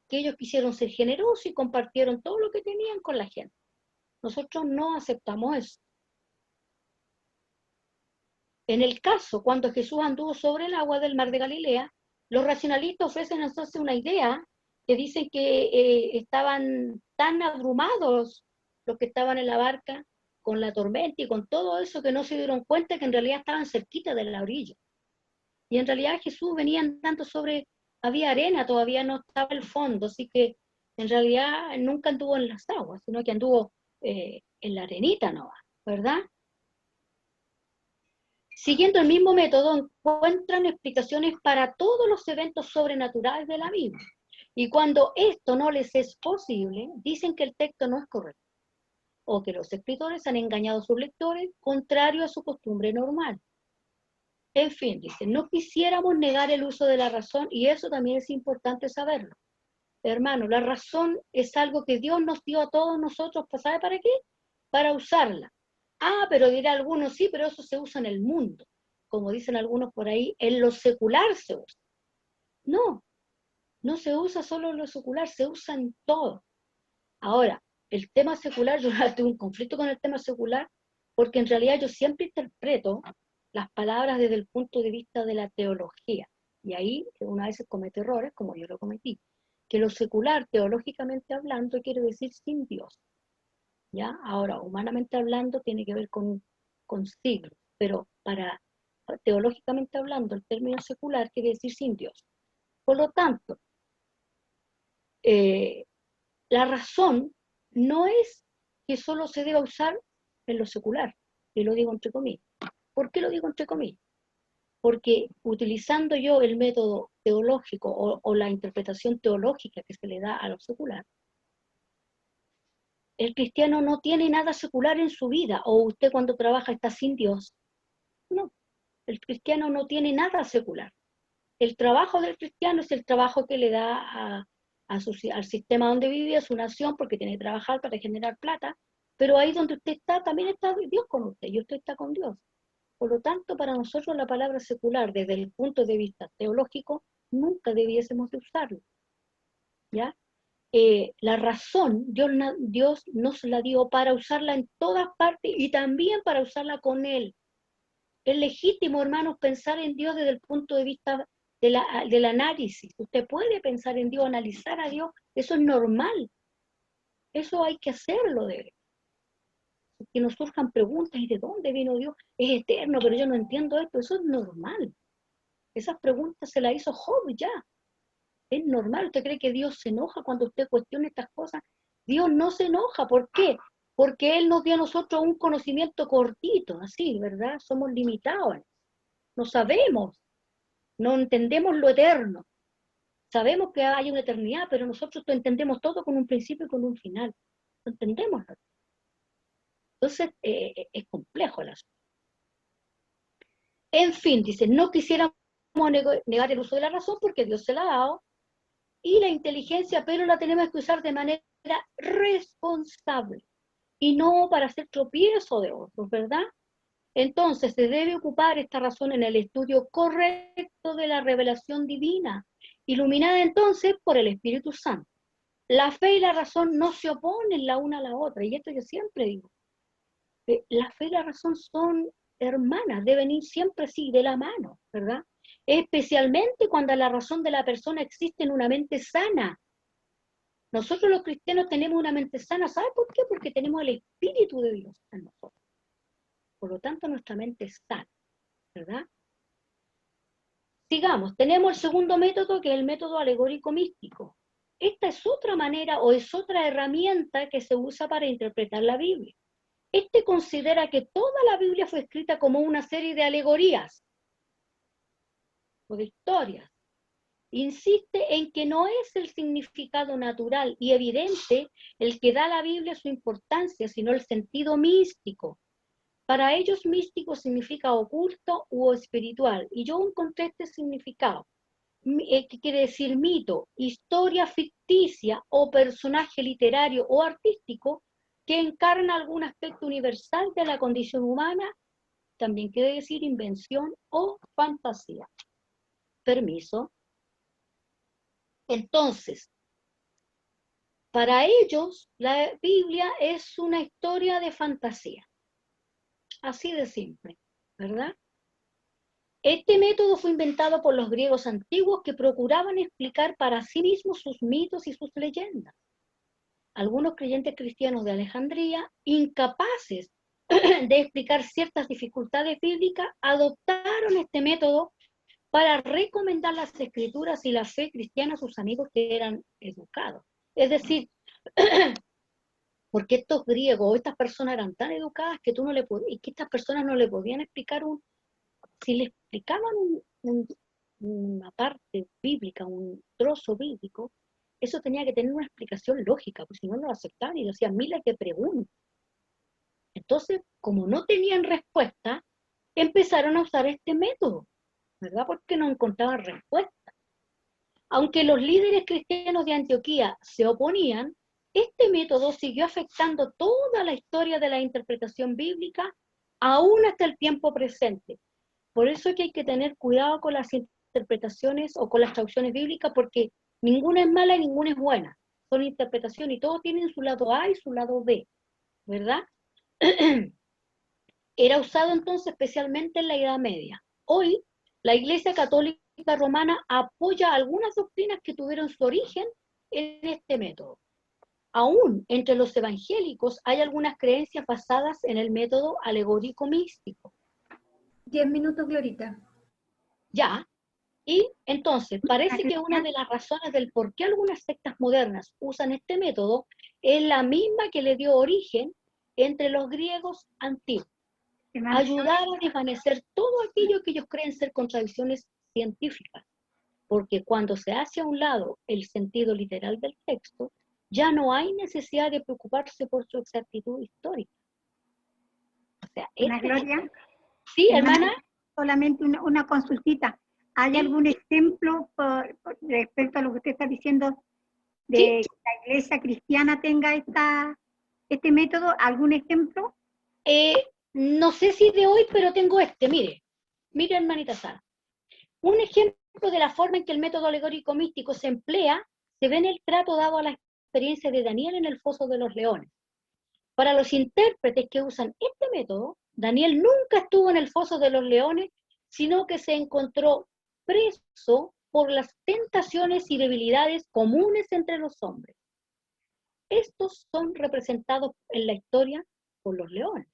que ellos quisieron ser generosos y compartieron todo lo que tenían con la gente. Nosotros no aceptamos eso. En el caso, cuando Jesús anduvo sobre el agua del mar de Galilea, los racionalistas ofrecen entonces una idea que dicen que estaban tan abrumados los que estaban en la barca con la tormenta y con todo eso que no se dieron cuenta que en realidad estaban cerquita de la orilla. Y en realidad Jesús venía andando había arena, todavía no estaba el fondo, así que en realidad nunca anduvo en las aguas, sino que anduvo en la arenita nomás, ¿verdad? Siguiendo el mismo método, encuentran explicaciones para todos los eventos sobrenaturales de la Biblia. Y cuando esto no les es posible, dicen que el texto no es correcto, o que los escritores han engañado a sus lectores, contrario a su costumbre normal. En fin, dicen, no quisiéramos negar el uso de la razón, y eso también es importante saberlo. Hermano, la razón es algo que Dios nos dio a todos nosotros, ¿sabe para qué? Para usarla. Ah, pero dirá alguno, sí, pero eso se usa en el mundo. Como dicen algunos por ahí, en lo secular se usa. No, no se usa solo en lo secular, se usa en todo. Ahora, el tema secular, yo tuve un conflicto con el tema secular, porque en realidad yo siempre interpreto las palabras desde el punto de vista de la teología. Y ahí una vez comete errores, como yo lo cometí. Que lo secular, teológicamente hablando, quiere decir sin Dios. ¿Ya? Ahora, humanamente hablando, tiene que ver con siglos, pero teológicamente hablando, el término secular quiere decir sin Dios. Por lo tanto, la razón no es que solo se deba usar en lo secular, y lo digo entre comillas. ¿Por qué lo digo entre comillas? Porque utilizando yo el método teológico o la interpretación teológica que se le da a lo secular, el cristiano no tiene nada secular en su vida, o usted cuando trabaja está sin Dios. No, el cristiano no tiene nada secular. El trabajo del cristiano es el trabajo que le da al sistema donde vive, a su nación, porque tiene que trabajar para generar plata, pero ahí donde usted está, también está Dios con usted, y usted está con Dios. Por lo tanto, para nosotros la palabra secular, desde el punto de vista teológico, nunca debiésemos de usarla, ¿ya? La razón, Dios nos la dio para usarla en todas partes y también para usarla con Él. Es legítimo, hermanos, pensar en Dios desde el punto de vista del análisis. Usted puede pensar en Dios, analizar a Dios, eso es normal. Eso hay que hacerlo de Él. Que nos surjan preguntas, ¿y de dónde vino Dios? Es eterno, pero yo no entiendo esto. Eso es normal. Esas preguntas se las hizo Job ya. Es normal. ¿Usted cree que Dios se enoja cuando usted cuestiona estas cosas? Dios no se enoja. ¿Por qué? Porque Él nos dio a nosotros un conocimiento cortito, así, ¿verdad? Somos limitados. No sabemos, no entendemos lo eterno. Sabemos que hay una eternidad, pero nosotros entendemos todo con un principio y con un final. No entendemos. Entonces, es complejo el asunto. En fin, dice, no quisiéramos negar el uso de la razón porque Dios se la ha dado, y la inteligencia, pero la tenemos que usar de manera responsable y no para hacer tropiezo de otros, ¿verdad? Entonces se debe ocupar esta razón en el estudio correcto de la revelación divina, iluminada entonces por el Espíritu Santo. La fe y la razón no se oponen la una a la otra, y esto yo siempre digo. La fe y la razón son hermanas, deben ir siempre así, de la mano, ¿verdad? Especialmente cuando la razón de la persona existe en una mente sana. Nosotros los cristianos tenemos una mente sana, ¿sabe por qué? Porque tenemos el Espíritu de Dios en nosotros. Por lo tanto, nuestra mente es sana, ¿verdad? Sigamos, tenemos el segundo método, que es el método alegórico místico. Esta es otra manera o es otra herramienta que se usa para interpretar la Biblia. Este considera que toda la Biblia fue escrita como una serie de alegorías o de historias. Insiste en que no es el significado natural y evidente el que da a la Biblia su importancia, sino el sentido místico. Para ellos místico significa oculto u espiritual, y yo encontré este significado, que quiere decir mito, historia ficticia o personaje literario o artístico que encarna algún aspecto universal de la condición humana, también quiere decir invención o fantasía. Permiso. Entonces, para ellos la Biblia es una historia de fantasía. Así de simple, ¿verdad? Este método fue inventado por los griegos antiguos que procuraban explicar para sí mismos sus mitos y sus leyendas. Algunos creyentes cristianos de Alejandría, incapaces de explicar ciertas dificultades bíblicas, adoptaron este método para recomendar las escrituras y la fe cristiana a sus amigos que eran educados. Es decir, porque estos griegos o estas personas eran tan educadas que tú no le podías, y que estas personas no le podían explicar si le explicaban una parte bíblica, un trozo bíblico, eso tenía que tener una explicación lógica, porque si no, no lo aceptaban y le hacían miles de preguntas. Entonces, como no tenían respuesta, empezaron a usar este método, ¿verdad? Porque no encontraban respuesta. Aunque los líderes cristianos de Antioquía se oponían, este método siguió afectando toda la historia de la interpretación bíblica, aún hasta el tiempo presente. Por eso es que hay que tener cuidado con las interpretaciones o con las traducciones bíblicas, porque ninguna es mala y ninguna es buena. Son interpretaciones y todos tienen su lado A y su lado B, ¿verdad? Era usado entonces especialmente en la Edad Media. Hoy, la Iglesia Católica Romana apoya algunas doctrinas que tuvieron su origen en este método. Aún entre los evangélicos hay algunas creencias basadas en el método alegórico místico. 10 minutos, Glorita. Ya, y entonces parece que una de las razones del por qué algunas sectas modernas usan este método es la misma que le dio origen entre los griegos antiguos. Ayudar a desvanecer todo aquello que ellos creen ser contradicciones científicas, porque cuando se hace a un lado el sentido literal del texto, ya no hay necesidad de preocuparse por su exactitud histórica. O sea, Ana Gloria, sí, hermana. Solamente una consultita. ¿Hay algún ejemplo respecto a lo que usted está diciendo de que la iglesia cristiana tenga este método? ¿Algún ejemplo? No sé si de hoy, pero tengo este. Mire, hermanita Sara. Un ejemplo de la forma en que el método alegórico místico se emplea se ve en el trato dado a la experiencia de Daniel en el foso de los leones. Para los intérpretes que usan este método, Daniel nunca estuvo en el foso de los leones, sino que se encontró preso por las tentaciones y debilidades comunes entre los hombres. Estos son representados en la historia por los leones.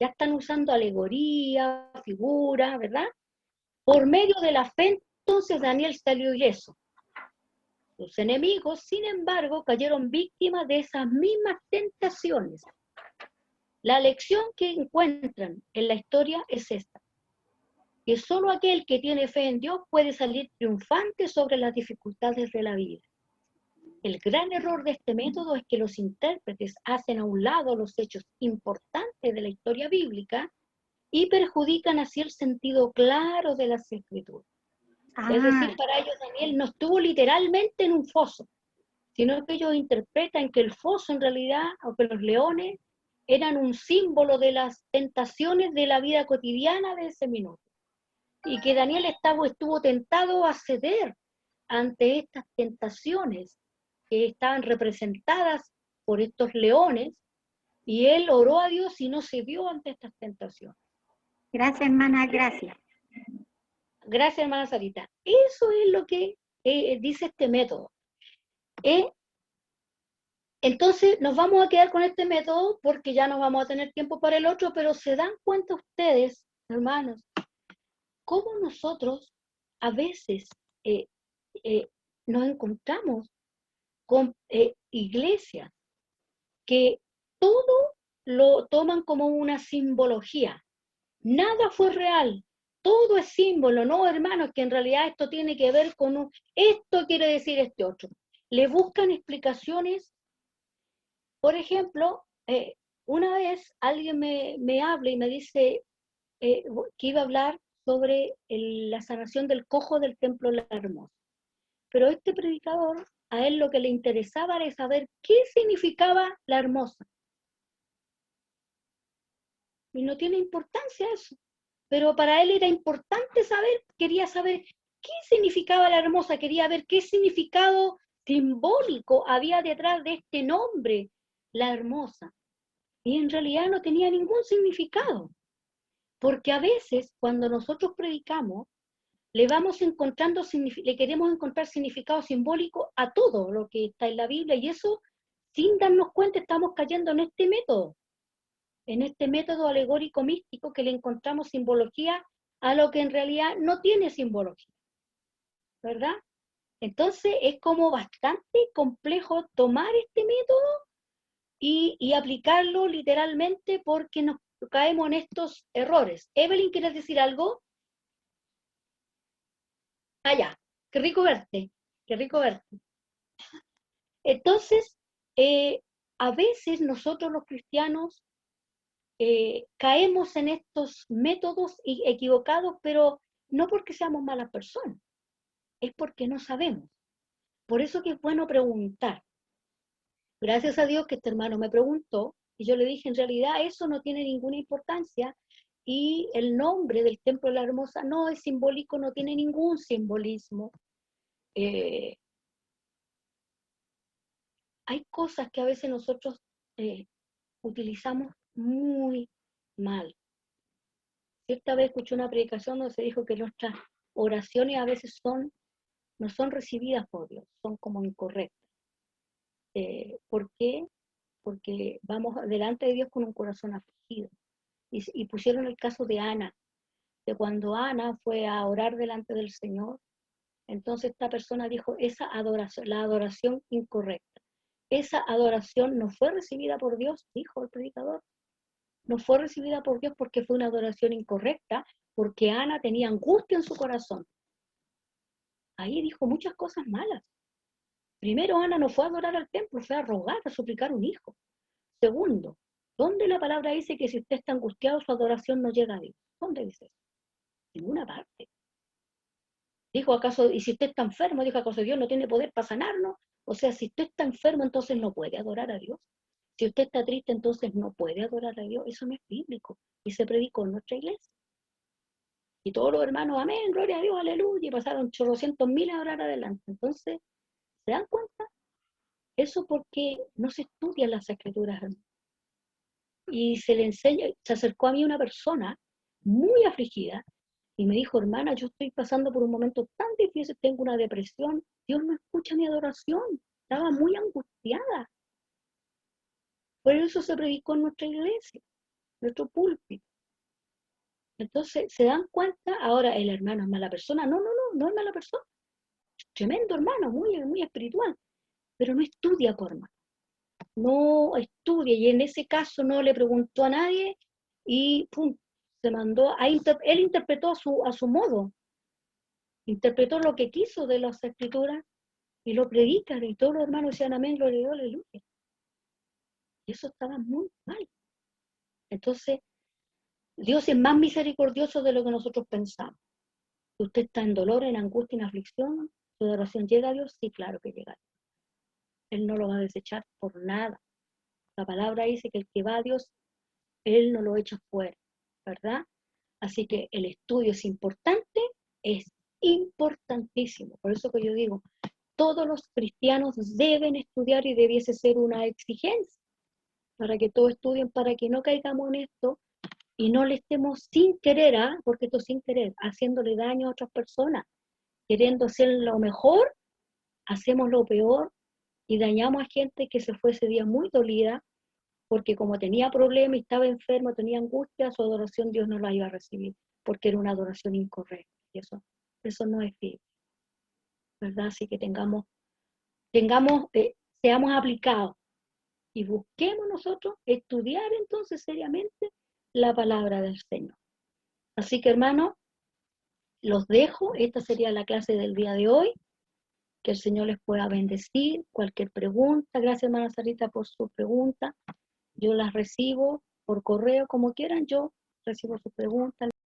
Ya están usando alegoría, figura, ¿verdad? Por medio de la fe, entonces Daniel salió ileso. Sus enemigos, sin embargo, cayeron víctimas de esas mismas tentaciones. La lección que encuentran en la historia es esta: que solo aquel que tiene fe en Dios puede salir triunfante sobre las dificultades de la vida. El gran error de este método es que los intérpretes hacen a un lado los hechos importantes de la historia bíblica y perjudican así el sentido claro de las escrituras. Es decir, para ellos Daniel no estuvo literalmente en un foso, sino que ellos interpretan que el foso en realidad, o que los leones, eran un símbolo de las tentaciones de la vida cotidiana de ese minuto. Y que Daniel estuvo tentado a ceder ante estas tentaciones que estaban representadas por estos leones, y él oró a Dios y no cedió ante estas tentaciones. Gracias, hermana, gracias. Gracias, hermana Sarita. Eso es lo que dice este método. Entonces nos vamos a quedar con este método porque ya no vamos a tener tiempo para el otro, pero se dan cuenta ustedes, hermanos, cómo nosotros a veces nos encontramos con iglesias que todo lo toman como una simbología. Nada fue real, todo es símbolo, no, hermanos, que en realidad esto tiene que ver con esto quiere decir este otro. Le buscan explicaciones. Por ejemplo, una vez alguien me habla y me dice que iba a hablar sobre la sanación del cojo del templo La Hermosa. Pero este predicador, a él lo que le interesaba era saber qué significaba La Hermosa. Y no tiene importancia eso. Pero para él era importante saber, quería saber qué significaba La Hermosa, quería ver qué significado simbólico había detrás de este nombre, La Hermosa. Y en realidad no tenía ningún significado. Porque a veces cuando nosotros predicamos, le queremos encontrar significado simbólico a todo lo que está en la Biblia, y eso, sin darnos cuenta, estamos cayendo en este método alegórico místico, que le encontramos simbología a lo que en realidad no tiene simbología, ¿verdad? Entonces es como bastante complejo tomar este método y aplicarlo literalmente, porque nos caemos en estos errores. Evelyn, ¿quieres decir algo? Ah, ya, qué rico verte, qué rico verte. Entonces, a veces nosotros los cristianos caemos en estos métodos equivocados, pero no porque seamos malas personas, es porque no sabemos. Por eso que es bueno preguntar. Gracias a Dios que este hermano me preguntó, y yo le dije, en realidad eso no tiene ninguna importancia, y el nombre del Templo de la Hermosa no es simbólico, no tiene ningún simbolismo. Hay cosas que a veces nosotros utilizamos muy mal. Cierta vez escuché una predicación donde se dijo que nuestras oraciones a veces no son recibidas por Dios, son como incorrectas. ¿Por qué? Porque vamos delante de Dios con un corazón afligido. Y pusieron el caso de Ana, de cuando Ana fue a orar delante del Señor, entonces esta persona dijo, esa adoración, la adoración incorrecta. Esa adoración no fue recibida por Dios, dijo el predicador. No fue recibida por Dios porque fue una adoración incorrecta, porque Ana tenía angustia en su corazón. Ahí dijo muchas cosas malas. Primero, Ana no fue a adorar al templo, fue a rogar, a suplicar un hijo. Segundo, ¿dónde la palabra dice que si usted está angustiado, su adoración no llega a Dios? ¿Dónde dice eso? En ninguna parte. Dijo, ¿acaso, y si usted está enfermo, dijo, ¿acaso Dios no tiene poder para sanarnos? O sea, si usted está enfermo, entonces no puede adorar a Dios. Si usted está triste, entonces no puede adorar a Dios. Eso no es bíblico. Y se predicó en nuestra iglesia. Y todos los hermanos, amén, gloria a Dios, aleluya, y pasaron 800.000 a orar adelante. Entonces, ¿se dan cuenta? Eso porque no se estudian las escrituras. Y se le enseña, se acercó a mí una persona muy afligida y me dijo, hermana, yo estoy pasando por un momento tan difícil, tengo una depresión, Dios no escucha mi adoración. Estaba muy angustiada. Por eso se predicó en nuestra iglesia, nuestro púlpito. Entonces, ¿se dan cuenta? Ahora, el hermano es mala persona. No es mala persona. Tremendo hermano, muy espiritual, pero no estudia, hermano. No estudia, y en ese caso no le preguntó a nadie, y pum, se mandó, él interpretó a su modo, interpretó lo que quiso de las escrituras, y lo predican, y todos los hermanos decían amén, gloria a Dios, aleluya. Y eso estaba muy mal. Entonces, Dios es más misericordioso de lo que nosotros pensamos. Si usted está en dolor, en angustia, en aflicción, su adoración llega a Dios, sí, claro que llega a Dios. Él no lo va a desechar por nada. La palabra dice que el que va a Dios, Él no lo echa fuera, ¿verdad? Así que el estudio es importante, es importantísimo. Por eso que yo digo, todos los cristianos deben estudiar y debiese ser una exigencia para que todos estudien, para que no caigamos en esto y no le estemos sin querer, porque esto sin querer, haciéndole daño a otras personas, queriendo hacer lo mejor, hacemos lo peor y dañamos a gente que se fue ese día muy dolida, porque como tenía problemas y estaba enfermo, tenía angustia, su adoración Dios no la iba a recibir, porque era una adoración incorrecta. Y eso no es bíblico, ¿verdad? Así que seamos aplicados y busquemos nosotros estudiar entonces seriamente la palabra del Señor. Así que, hermanos, los dejo. Esta sería la clase del día de hoy. Que el Señor les pueda bendecir. Cualquier pregunta, gracias, hermana Sarita, por su pregunta. Yo las recibo por correo, como quieran, yo recibo sus preguntas.